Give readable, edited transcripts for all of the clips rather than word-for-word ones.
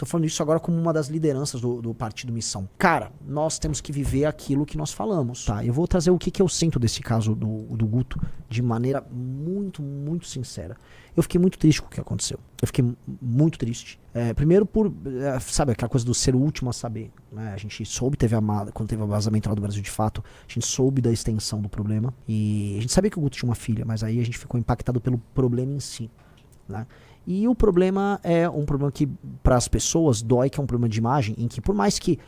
Tô falando isso agora como uma das lideranças do Partido Missão. Cara, nós temos que viver aquilo que nós falamos, tá? Eu vou trazer o que eu sinto desse caso do Guto de maneira muito, muito sincera. Eu fiquei muito triste com o que aconteceu. Eu fiquei muito triste. Primeiro sabe, aquela coisa do ser o último a saber, né? A gente soube, quando teve o vazamento lá do Brasil de Fato, a gente soube da extensão do problema. E a gente sabia que o Guto tinha uma filha, mas aí a gente ficou impactado pelo problema em si, né? E o problema é um problema que para as pessoas dói, que é um problema de imagem, em que por mais que,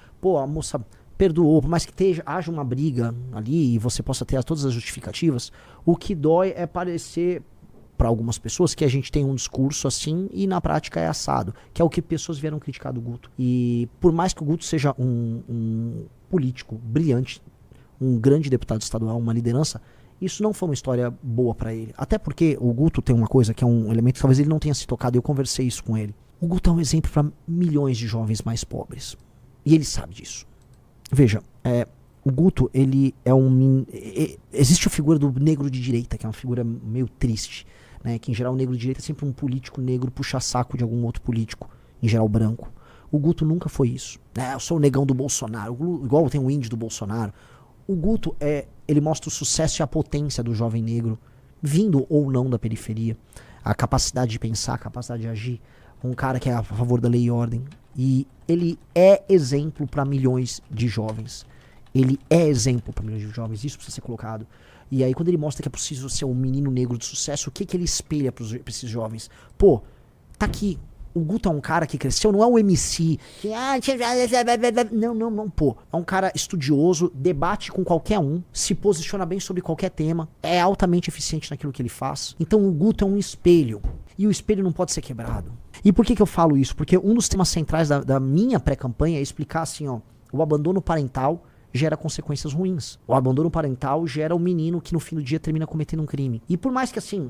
a moça perdoou, por mais que haja uma briga ali e você possa ter todas as justificativas, o que dói é parecer para algumas pessoas que a gente tem um discurso assim e na prática é assado, que é o que pessoas vieram criticar do Guto. E por mais que o Guto seja um político brilhante, um grande deputado estadual, uma liderança, isso não foi uma história boa pra ele. Até porque o Guto tem uma coisa que é um elemento que talvez ele não tenha se tocado, e eu conversei isso com ele. O Guto é um exemplo para milhões de jovens mais pobres. E ele sabe disso. Veja, o Guto, ele é existe a figura do negro de direita, que é uma figura meio triste, né? Que em geral o negro de direita é sempre um político negro puxa-saco de algum outro político, em geral branco. O Guto nunca foi isso. Eu sou o negão do Bolsonaro, igual tem o índio do Bolsonaro. O Guto ele mostra o sucesso e a potência do jovem negro, vindo ou não da periferia, a capacidade de pensar, a capacidade de agir, um cara que é a favor da lei e ordem. E ele é exemplo para milhões de jovens. Ele é exemplo para milhões de jovens, isso precisa ser colocado. E aí quando ele mostra que é possível ser um menino negro de sucesso, o que ele espelha para esses jovens? Tá aqui. O Guto é um cara que cresceu, não é um MC que... Não, é um cara estudioso, debate com qualquer um, se posiciona bem sobre qualquer tema, é altamente eficiente naquilo que ele faz. Então o Guto é um espelho, e o espelho não pode ser quebrado. E por que eu falo isso? Porque um dos temas centrais da minha pré-campanha é explicar assim, o abandono parental gera consequências ruins. O abandono parental gera um menino que no fim do dia termina cometendo um crime. E por mais que assim...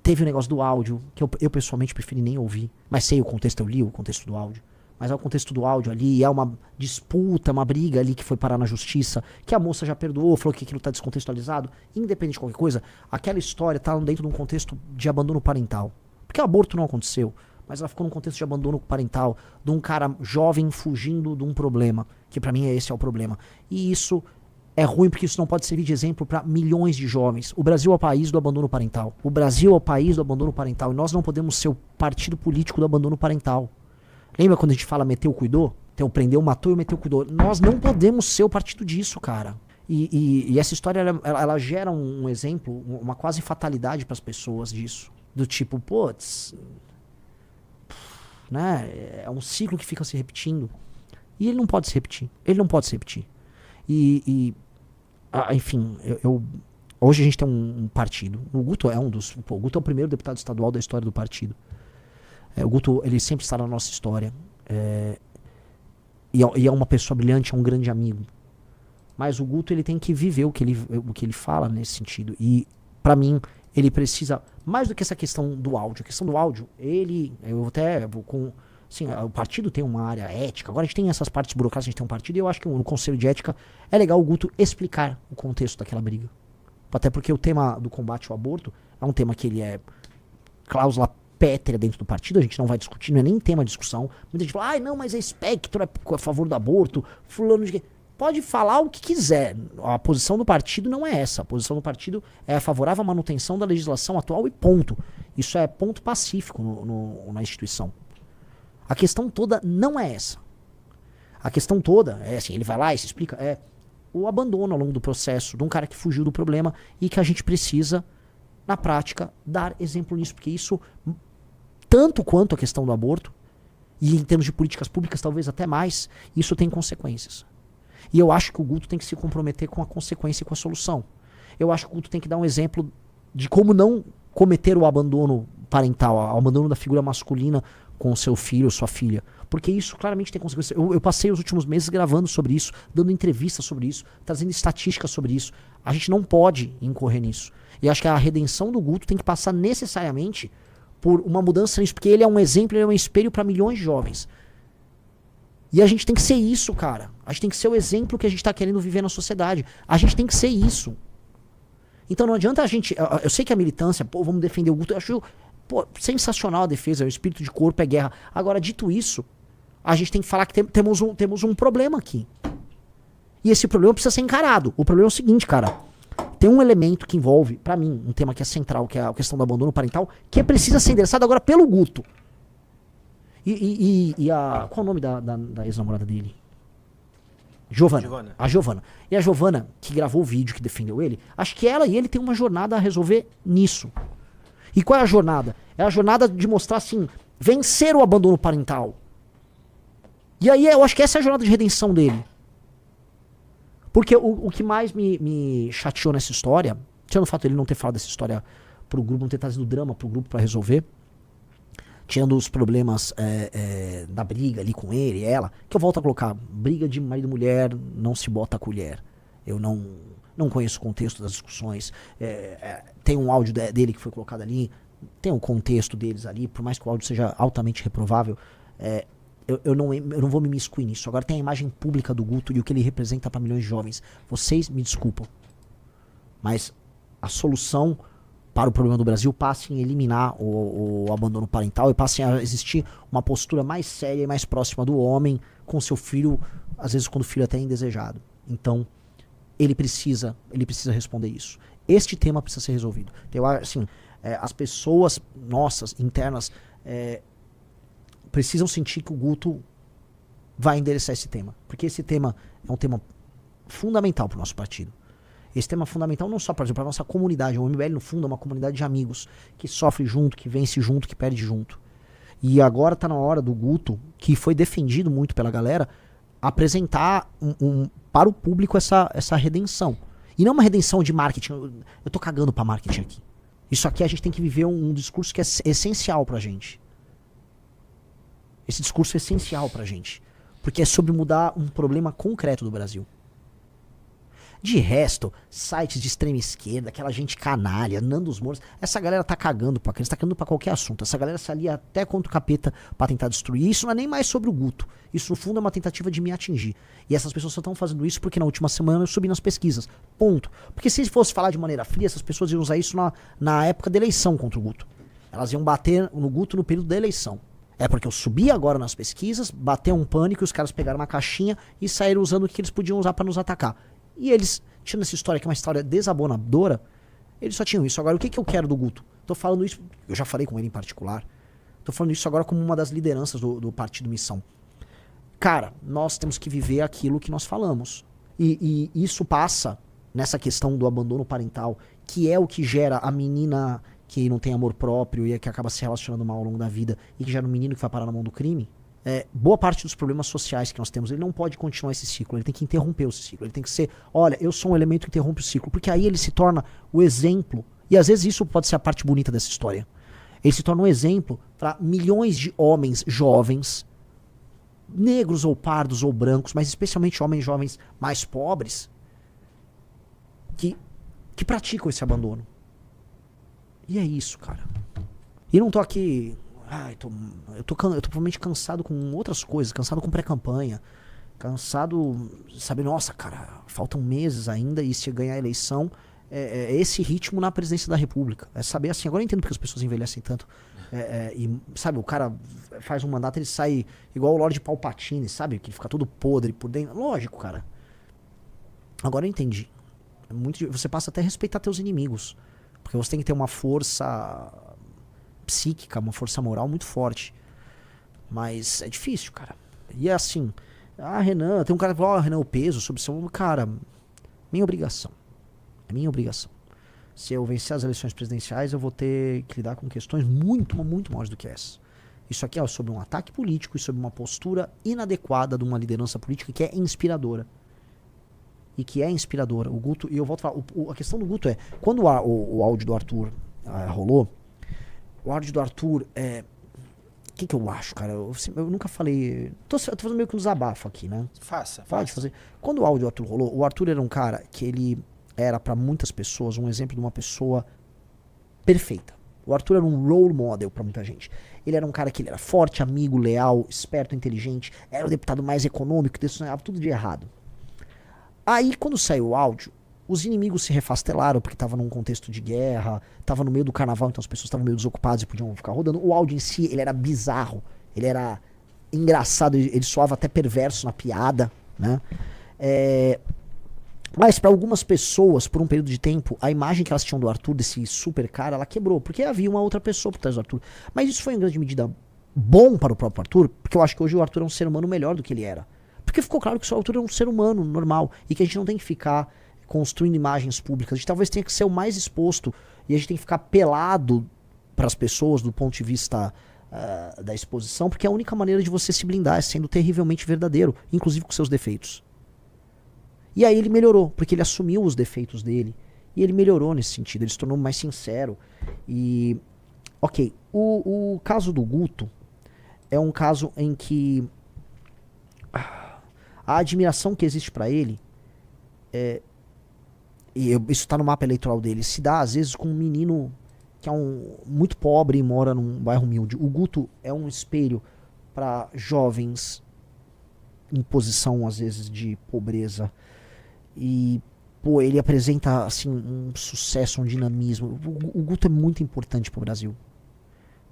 Teve o negócio do áudio, que eu pessoalmente preferi nem ouvir. Mas sei o contexto, eu li o contexto do áudio. Mas é o contexto do áudio ali, é uma disputa, uma briga ali que foi parar na justiça, que a moça já perdoou, falou que aquilo tá descontextualizado. Independente de qualquer coisa, aquela história tá dentro de um contexto de abandono parental. Porque o aborto não aconteceu, mas ela ficou num contexto de abandono parental, de um cara jovem fugindo de um problema, que pra mim esse é o problema. E isso... é ruim porque isso não pode servir de exemplo para milhões de jovens. O Brasil é o país do abandono parental. O Brasil é o país do abandono parental. E nós não podemos ser o partido político do abandono parental. Lembra quando a gente fala meteu, cuidou? Então, prendeu, matou e meteu, cuidou. Nós não podemos ser o partido disso, cara. E essa história, ela gera um exemplo, uma quase fatalidade para as pessoas disso. Do tipo, né? É um ciclo que fica se repetindo. E ele não pode se repetir. Ele não pode se repetir. Enfim, hoje a gente tem um partido. O Guto é o Guto é o primeiro deputado estadual da história do partido. O Guto, ele sempre está na nossa história. E é uma pessoa brilhante, é um grande amigo. Mas o Guto, ele tem que viver o que ele fala nesse sentido. E, pra mim, ele precisa, mais do que essa questão do áudio. A questão do áudio, assim, o partido tem uma área ética. Agora a gente tem essas partes burocráticas, a gente tem um partido, e eu acho que no Conselho de Ética é legal o Guto explicar o contexto daquela briga. Até porque o tema do combate ao aborto é um tema que ele é cláusula pétrea dentro do partido, a gente não vai discutir, não é nem tema de discussão. Muita gente fala, não, mas é espectro, é a favor do aborto, fulano de... Pode falar o que quiser. A posição do partido não é essa. A posição do partido é favorável à manutenção da legislação atual e ponto. Isso é ponto pacífico na instituição. A questão toda não é essa. A questão toda é assim, ele vai lá e se explica, o abandono ao longo do processo de um cara que fugiu do problema e que a gente precisa, na prática, dar exemplo nisso, porque isso, tanto quanto a questão do aborto, e em termos de políticas públicas talvez até mais, isso tem consequências. E eu acho que o Guto tem que se comprometer com a consequência e com a solução. Eu acho que o Guto tem que dar um exemplo de como não cometer o abandono parental, o abandono da figura masculina com seu filho ou sua filha. Porque isso claramente tem consequências. Eu passei os últimos meses gravando sobre isso, dando entrevistas sobre isso, trazendo estatísticas sobre isso. A gente não pode incorrer nisso. E acho que a redenção do Guto tem que passar necessariamente por uma mudança nisso, porque ele é um exemplo, ele é um espelho para milhões de jovens. E a gente tem que ser isso, cara. A gente tem que ser o exemplo que a gente tá querendo viver na sociedade. A gente tem que ser isso. Então não adianta a gente... Eu sei que a militância, vamos defender o Guto, eu acho Pô, sensacional a defesa, o espírito de corpo é guerra. Agora, dito isso, a gente tem que falar que temos um problema aqui. E esse problema precisa ser encarado. O problema é o seguinte, cara. Tem um elemento que envolve, pra mim, um tema que é central, que é a questão do abandono parental, que precisa ser endereçado agora pelo Guto. Qual é o nome da ex-namorada dele? Giovana. A Giovana. E a Giovana, que gravou o vídeo, que defendeu ele, acho que ela e ele têm uma jornada a resolver nisso. E qual é a jornada? É a jornada de mostrar, assim, vencer o abandono parental. E aí eu acho que essa é a jornada de redenção dele. Porque o que mais me chateou nessa história, tirando o fato de ele não ter falado dessa história pro grupo, não ter trazido drama pro grupo pra resolver, tirando os problemas da briga ali com ele e ela, que eu volto a colocar, briga de marido e mulher não se bota a colher. Eu não conheço o contexto das discussões. Tem um áudio dele que foi colocado ali, tem o contexto deles ali, por mais que o áudio seja altamente reprovável, eu não vou me imiscuir nisso. Agora tem a imagem pública do Guto e o que ele representa para milhões de jovens. Vocês me desculpam, mas a solução para o problema do Brasil passa em eliminar o abandono parental e passa a existir uma postura mais séria e mais próxima do homem com seu filho, às vezes quando o filho é até indesejado. Então, ele precisa responder isso. Este tema precisa ser resolvido. Então, assim, as pessoas nossas, internas, precisam sentir que o Guto vai endereçar esse tema. Porque esse tema é um tema fundamental para o nosso partido. Esse tema é fundamental não só, por exemplo, para a nossa comunidade. O MBL, no fundo, é uma comunidade de amigos que sofre junto, que vence junto, que perde junto. E agora está na hora do Guto, que foi defendido muito pela galera, apresentar para o público essa redenção. E não uma redenção de marketing. Eu tô cagando para marketing aqui. Isso aqui a gente tem que viver um discurso que é essencial pra gente. Esse discurso é essencial pra gente. Porque é sobre mudar um problema concreto do Brasil. De resto, sites de extrema esquerda, aquela gente canalha, Nandos Moura, essa galera tá cagando pra tá cagando pra qualquer assunto. Essa galera se alia até contra o capeta pra tentar destruir. Isso não é nem mais sobre o Guto. Isso, no fundo, é uma tentativa de me atingir. E essas pessoas só estão fazendo isso porque na última semana eu subi nas pesquisas. Ponto. Porque se fosse falar de maneira fria, essas pessoas iam usar isso na época da eleição contra o Guto. Elas iam bater no Guto no período da eleição. É porque eu subi agora nas pesquisas, bateu um pânico, os caras pegaram uma caixinha e saíram usando o que eles podiam usar pra nos atacar. E eles, tirando essa história, que é uma história desabonadora, eles só tinham isso. Agora, o que eu quero do Guto? Tô falando isso, eu já falei com ele em particular, tô falando isso agora como uma das lideranças do Partido Missão. Cara, nós temos que viver aquilo que nós falamos. E isso passa nessa questão do abandono parental, que é o que gera a menina que não tem amor próprio e que acaba se relacionando mal ao longo da vida e que gera um menino que vai parar na mão do crime. Boa parte dos problemas sociais que nós temos, ele não pode continuar esse ciclo, ele tem que interromper esse ciclo, ele tem que ser, olha, eu sou um elemento que interrompe o ciclo, porque aí ele se torna o exemplo, e às vezes isso pode ser a parte bonita dessa história, ele se torna um exemplo para milhões de homens jovens, negros ou pardos ou brancos, mas especialmente homens jovens mais pobres, que praticam esse abandono. E é isso, cara. E não tô aqui... eu tô provavelmente cansado com outras coisas, cansado com pré-campanha, cansado, sabe, nossa, cara, faltam meses ainda e se ganhar a eleição, é esse ritmo na presidência da República. É saber assim, agora eu entendo porque as pessoas envelhecem tanto. E, sabe, o cara faz um mandato, ele sai igual o Lorde Palpatine, sabe, que ele fica todo podre por dentro. Lógico, cara. Agora eu entendi. Você passa até a respeitar teus inimigos, porque você tem que ter uma força psíquica, uma força moral muito forte. Mas é difícil, cara. E é assim, Renan, tem um cara que fala, Renan, o peso sobre seu ombro. Cara, minha obrigação. É minha obrigação. Se eu vencer as eleições presidenciais, eu vou ter que lidar com questões muito, muito maiores do que essa. Isso aqui é sobre um ataque político e sobre uma postura inadequada de uma liderança política que é inspiradora. E que é inspiradora. O Guto, e eu volto a falar, a questão do Guto é, quando o áudio do Arthur rolou, o áudio do Arthur, o que eu acho, cara? Eu nunca falei... Tô fazendo meio que um desabafo aqui, né? Pode fazer. Quando o áudio do Arthur rolou, o Arthur era um cara que ele era pra muitas pessoas um exemplo de uma pessoa perfeita. O Arthur era um role model pra muita gente. Ele era um cara que ele era forte, amigo, leal, esperto, inteligente, era o deputado mais econômico, desenhava tudo de errado. Aí, quando saiu o áudio, Os inimigos se refastelaram porque tava num contexto de guerra, tava no meio do carnaval, então as pessoas estavam meio desocupadas e podiam ficar rodando. O áudio em si, ele era bizarro, ele era engraçado, ele soava até perverso na piada, né? Mas para algumas pessoas, por um período de tempo, a imagem que elas tinham do Arthur, desse super cara, ela quebrou, porque havia uma outra pessoa por trás do Arthur. Mas isso foi em grande medida bom para o próprio Arthur, porque eu acho que hoje o Arthur é um ser humano melhor do que ele era. Porque ficou claro que o Arthur é um ser humano normal e que a gente não tem que ficar construindo imagens públicas. A gente talvez tenha que ser o mais exposto e a gente tem que ficar pelado para as pessoas do ponto de vista da exposição, porque é a única maneira de você se blindar é sendo terrivelmente verdadeiro, inclusive com seus defeitos. E aí ele melhorou, porque ele assumiu os defeitos dele e ele melhorou nesse sentido, ele se tornou mais sincero. E, ok, o caso do Guto é um caso em que a admiração que existe para ele isso está no mapa eleitoral dele, se dá às vezes com um menino que é muito pobre e mora num bairro humilde. O Guto é um espelho para jovens em posição às vezes de pobreza e pô, ele apresenta assim um sucesso, um dinamismo. O Guto é muito importante pro Brasil.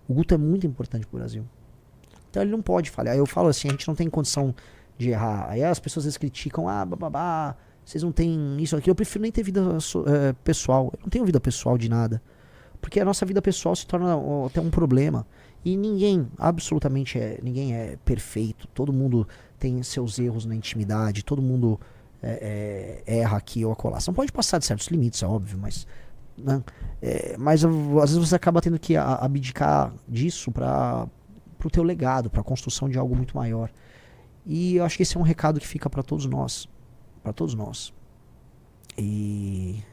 O Guto é muito importante pro Brasil. Então ele não pode falhar. Eu falo assim, a gente não tem condição de errar. Aí as pessoas às vezes criticam, bababá, vocês não têm isso aqui. Eu prefiro nem ter vida pessoal. Eu não tenho vida pessoal de nada. Porque a nossa vida pessoal se torna até um problema. E ninguém, absolutamente ninguém é perfeito. Todo mundo tem seus erros na intimidade. Todo mundo erra aqui ou acolá. Você não pode passar de certos limites, é óbvio, mas... Né? Mas às vezes você acaba tendo que abdicar disso para o teu legado, para a construção de algo muito maior. E eu acho que esse é um recado que fica para todos nós. Para todos nós. E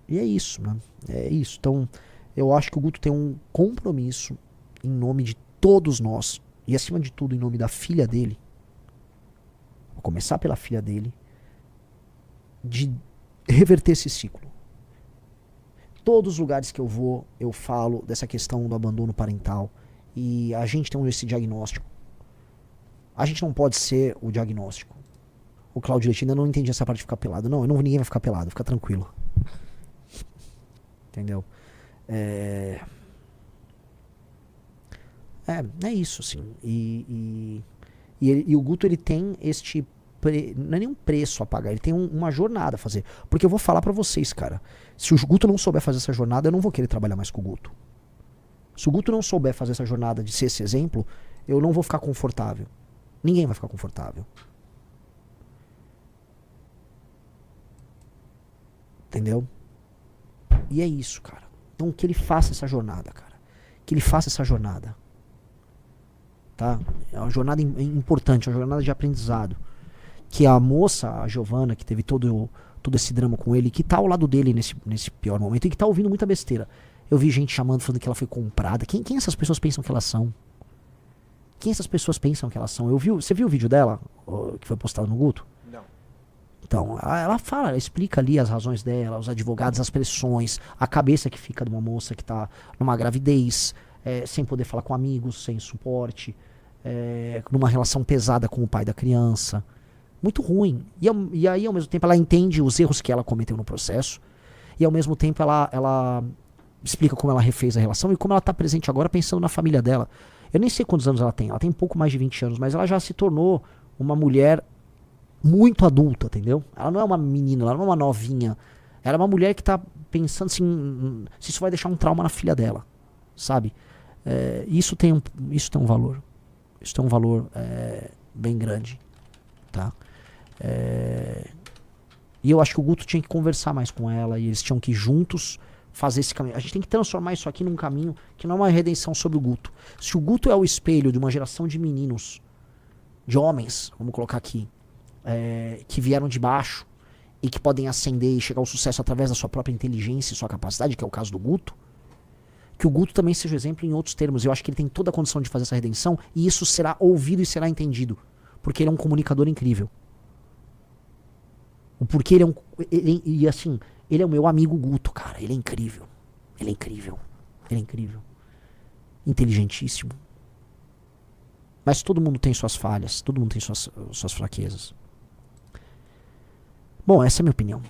é isso, né? É isso. Então, eu acho que o Guto tem um compromisso em nome de todos nós, e acima de tudo em nome da filha dele. Vou começar pela filha dele, de reverter esse ciclo. Todos os lugares que eu vou, eu falo dessa questão do abandono parental. E a gente tem esse diagnóstico. A gente não pode ser o diagnóstico. O Cláudio Leite ainda não entendi essa parte de ficar pelado. Não, ninguém vai ficar pelado, fica tranquilo. Entendeu? É isso, assim. E o Guto, ele tem este... Não é nenhum preço a pagar, ele tem uma jornada a fazer. Porque eu vou falar pra vocês, cara. Se o Guto não souber fazer essa jornada, eu não vou querer trabalhar mais com o Guto. Se o Guto não souber fazer essa jornada de ser esse exemplo, eu não vou ficar confortável. Ninguém vai ficar confortável. Entendeu? E é isso, cara. Então que ele faça essa jornada, cara. Que ele faça essa jornada. Tá? É uma jornada importante, é uma jornada de aprendizado. Que a moça, a Giovana, que teve todo esse drama com ele, que tá ao lado dele nesse pior momento e que tá ouvindo muita besteira. Eu vi gente chamando, falando que ela foi comprada. Quem essas pessoas pensam que elas são? Quem essas pessoas pensam que elas são? Você viu o vídeo dela, que foi postado no Guto? Não. Então, ela fala, ela explica ali as razões dela, os advogados, as pressões, a cabeça que fica de uma moça que tá numa gravidez, sem poder falar com amigos, sem suporte, numa relação pesada com o pai da criança. Muito ruim. E aí, ao mesmo tempo, ela entende os erros que ela cometeu no processo. E ao mesmo tempo, ela explica como ela refez a relação e como ela está presente agora pensando na família dela. Eu nem sei quantos anos ela tem um pouco mais de 20 anos, mas ela já se tornou uma mulher muito adulta, entendeu? Ela não é uma menina, ela não é uma novinha. Ela é uma mulher que está pensando assim, se isso vai deixar um trauma na filha dela, sabe? Isso tem um valor. Isso tem um valor bem grande, tá? E eu acho que o Guto tinha que conversar mais com ela e eles tinham que juntos fazer esse caminho. A gente tem que transformar isso aqui num caminho que não é uma redenção sobre o Guto. Se o Guto é o espelho de uma geração de meninos, de homens, vamos colocar aqui, que vieram de baixo e que podem ascender e chegar ao sucesso através da sua própria inteligência e sua capacidade, que é o caso do Guto, que o Guto também seja exemplo em outros termos. Eu acho que ele tem toda a condição de fazer essa redenção e isso será ouvido e será entendido. Porque ele é um comunicador incrível. O porquê e assim, ele é o meu amigo Guto, cara. Ele é incrível. Ele é incrível. Ele é incrível. Inteligentíssimo. Mas todo mundo tem suas falhas. Todo mundo tem suas fraquezas. Bom, essa é a minha opinião.